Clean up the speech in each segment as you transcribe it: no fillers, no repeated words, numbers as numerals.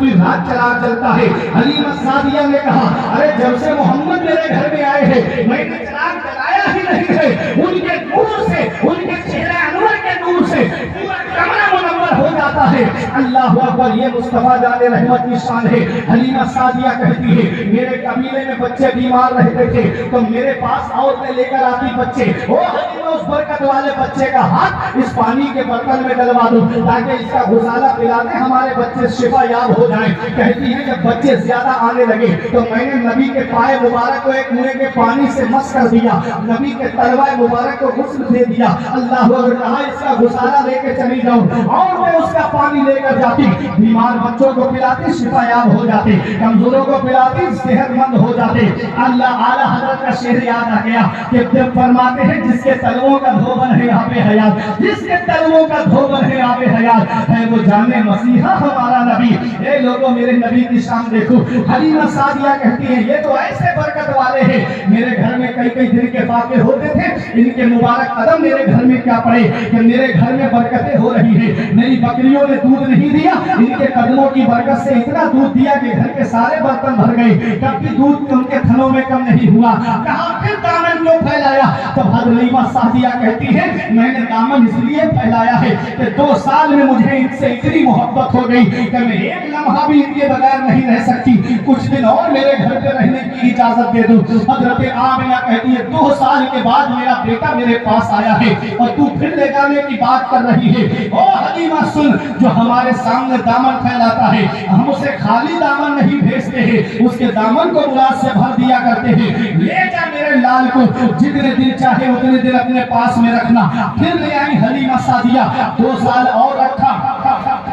کوئی رات چراغ جلتا ہے. حلیمہ سعدیہ نے کہا ارے جب سے محمد میرے گھر میں آئے ہیں میں نے چراغ جلایا ہی نہیں ہے. ان کے نور سے, ان کے چہرہ انور کے نور سے پورا کمرہ منور ہو جاتا ہے. اللہ اکبر, یہ مصطفیٰ جان رحمت کی شان ہے. حلیمہ سعدیہ کہتی ہے میرے قبیلے میں بچے بیمار رہتے تھے تو میرے پاس عورتیں لے کر آتی بچے. او حلیمہ, اس برکت والے بچے کا ہاتھ اس پانی کے برتن میں ڈلوا دو تاکہ اس کا غسالہ پلا دے, ہمارے بچے شفا یاب ہو جائیں. کہتی ہے جب بچے زیادہ آنے لگے تو میں نے نبی کے پائے مبارک کو ایک کنویں کے پانی سے مس کر دیا, نبی کے تلوائے مبارک کو غسل دے دیا. اللہ اکبر, کہا اس کا غسالہ لے کے چلی جاؤں, اور میں اس کا پانی لے کر جاتی, بیمار بچوں کو پلاتی شفا یاب ہو جاتے, کمزوروں کو پلاتی صحت مند ہو جاتے. اللہ اعلیٰ حضرت کا شعر یاد آ گیا کہ جب فرماتے ہیں جس کے تلووں کا دھوبن ہے آب حیات, جس کے تلووں کا دھوبن ہے آب حیات ہے وہ جانے مسیحا ہمارا نبی. اے لوگوں میرے نبی کی شان دیکھو. حلیمہ سعدیہ کہتی ہیں یہ تو ایسے برکت والے ہیں, میرے گھر میں کئی کئی دن کے واقع ہوتے تھے, ان کے مبارک قدم میرے گھر میں کیا پڑے کہ میرے گھر میں برکتیں ہو رہی ہیں. میری بکریوں نے دودھ نہیں دیا, ان کے قدموں کی برکت سے اتنا دودھ دیا کہ گھر کے سارے برتن بھر گئے, تب بھی دودھ ان کے تھنوں میں کم نہیں ہوا. کہا پھر دامن کیوں پھیلایا؟ تب حلیمہ سعدیہ کہتی ہے میں نے دامن اس لیے پھیلایا ہے کہ 2 سال میں مجھے ان سے اتنی محبت ہو گئی کہ میں ایک لمحہ بھی ان کے بغیر نہیں رہ سکتی, کچھ دن اور میرے گھر پہ رہنے کی اجازت دے دو. حضرت آمنہ کہتی ہے 2 سال کے بعد میرا بیٹا میرے پاس آیا ہے اور تو پھر لے جانے کی بات کر رہی ہے. او حلیمہ سن, جو ہمارے سامنے دامن پھیلاتا ہے ہم اسے خالی دامن نہیں بھیجتے ہیں, اس کے دامن کو مراد سے بھر دیا کرتے ہیں. لے جا میرے لال کو, جتنے دن چاہے اتنے دن اپنے پاس میں رکھنا. پھر لے آئی حلیمہ سعدیہ, 2 سال اور رکھا,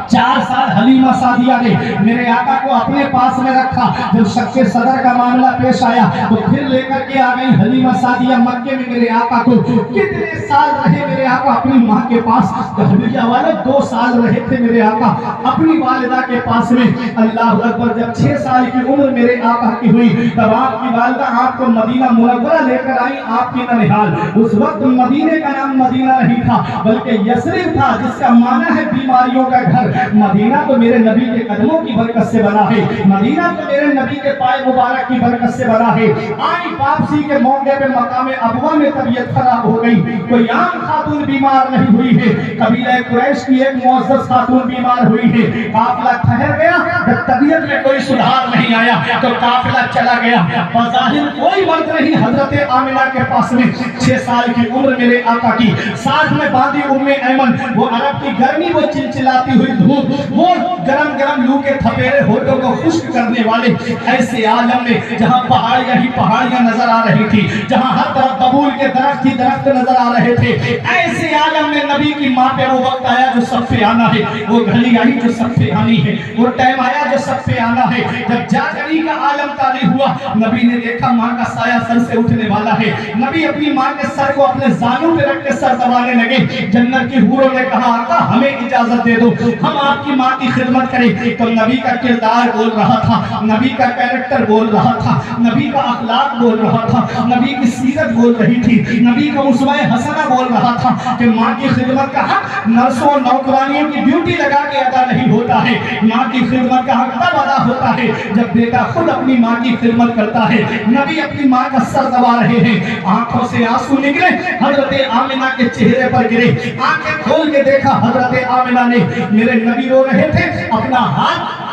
4 سال حلیمہ سعدیہ نے میرے آقا کو اپنے پاس میں رکھا. جب شق صدر کا معاملہ پیش آیا تو پھر لے کر کے آ گئی حلیمہ سعدیہ مکے میں میرے آقا کو. کتنے سال رہے میرے آقا اپنی ماں کے پاس؟ حلیمہ والے 2 سال رہے تھے میرے آقا اپنی والدہ کے پاس میں. اللہ اکبر, جب 6 سال کی عمر میرے آقا کی ہوئی تب آپ کی والدہ آپ کو مدینہ منورہ لے کر آئی, آپ کی ننہال. اس وقت مدینے کا نام مدینہ نہیں تھا بلکہ یثرب تھا, جس کا معنی ہے بیماریوں کا گھر. مدینہ تو میرے نبی کے قدموں کی برکت سے بنا ہے, مدینہ تو میرے نبی کے پائے مبارک کی برکت سے بنا ہے. آئی واپسی کے موقع پہ مقام ابوا میں طبیعت خراب ہو گئی. کوئی عام خاتون بیمار نہیں ہوئی ہے, قبیلہ قریش کی ایک معزز خاتون بیمار ہوئی ہے. قافلہ ٹھہر گیا, جب طبیعت میں کوئی سدھار نہیں آیا تو قافلہ چلا گیا. بظاہر کوئی مرد نہیں حضرت آمنہ کے پاس میں, 6 سال کی عمر میرے آقا کی, ساتھ میں باندھی ایمن, وہ عرب کی گرمی, وہ چلچلاتی ہوئی دھوپ, وہ گرم گرم لو کے تھپیڑے ہونٹوں کو خشک کرنے والے ایسے عالم میں جہاں پہاڑیاں ہی پہاڑیاں نظر آ رہی تھی, جہاں ہر طرف ببول کے درخت ہی درخت نظر آ رہے تھے, ایسے عالم میں نبی کی ماں پہ وہ وقت آیا جو سب پہ آنا ہے, وہ گھڑی آئی جو سب پہ آنی ہے, وہ ٹائم آیا جو سب پہ آنا ہے. جب جاگری کا عالم طاری ہوا, نبی نے دیکھا ماں کا سایہ سر سے اٹھنے والا ہے. نبی اپنی ماں کے سر کو اپنے زانوں پہ رکھ کے سر دبانے لگے. جنت کی حوروں نے کہا آقا ہمیں اجازت دے دو, ہم آپ کی ماں کی خدمت کریں. تو نبی کا کردار بول رہا تھا, نبی کا کیریکٹر بول رہا تھا, نبی کا اخلاق بول رہا تھا, نبی کی سیرت بول رہی تھی, نبی کا اسوہ حسنہ بول رہا تھا کہ ماں کی خدمت کا حق نرسوں اور نوکرانیوں کی ڈیوٹی لگا کے ادا نہیں ہوتا ہے. ماں کی خدمت کا حق تب ادا ہوتا ہے جب بیٹا خود اپنی ماں کی خدمت کرتا ہے. نبی اپنی ماں کا سر دبا رہے ہیں, آنکھوں سے آنسو نکلے, حضرت آمنہ کے چہرے پر گرے. آنکھیں کھول کے دیکھا حضرت آمنہ نے, میرے نبی رو رہے تھے, اپنا ہاتھ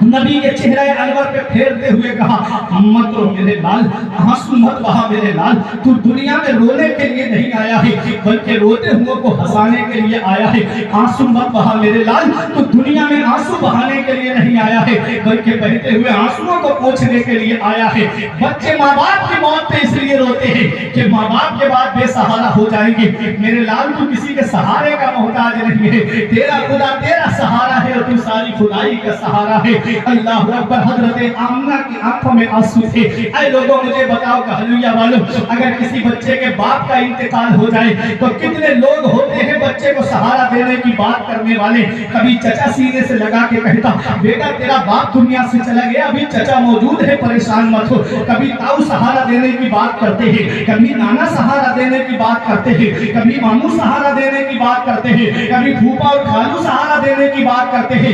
نبی کے چہرے انور پہ پھیرتے ہوئے کہا مت رو میرے لال, آنسو مت بہا میرے لال, تو دنیا میں رونے کے لیے نہیں آیا ہے بلکہ روتے ہوئے کو ہنسانے کے لیے آیا ہے. آنسو مت بہا میرے لال, تو دنیا میں آنسو بہانے کے لیے نہیں آیا ہے بلکہ بہتے ہوئے آنسوؤں کو پوچھنے کے لیے آیا ہے. بچے ماں باپ کی موت پہ اس لیے روتے ہیں کہ ماں باپ کے بعد بے سہارا ہو جائیں گے. میرے لال تو کسی کے سہارے کا محتاج نہیں ہے, تیرا خدا تیرا سہارا ہے اور تو ساری خدائی کا سہارا ہے. اللہ اکبر, حضرت آمنہ کی آنکھوں میں آنسو تھے. اے لوگوں مجھے بتاؤ کہلویا والو, اگر کسی بچے کے باپ کا انتقال ہو جائے تو کتنے لوگ ہوتے ہیں بچے کو سہارا دینے کی بات کرنے والے. کبھی چچا سینے سے لگا کے کہتا بیٹا تیرا باپ دنیا سے چلا گیا, ابھی چچا موجود ہے پریشان مت ہو. کبھی تاؤ سہارا دینے کی بات کرتے ہیں, کبھی نانا سہارا دینے کی بات کرتے ہیں, کبھی ماموں سہارا دینے کی بات کرتے ہیں, کبھی پھوپا اور کھالو سہارا دینے کی بات کرتے ہیں,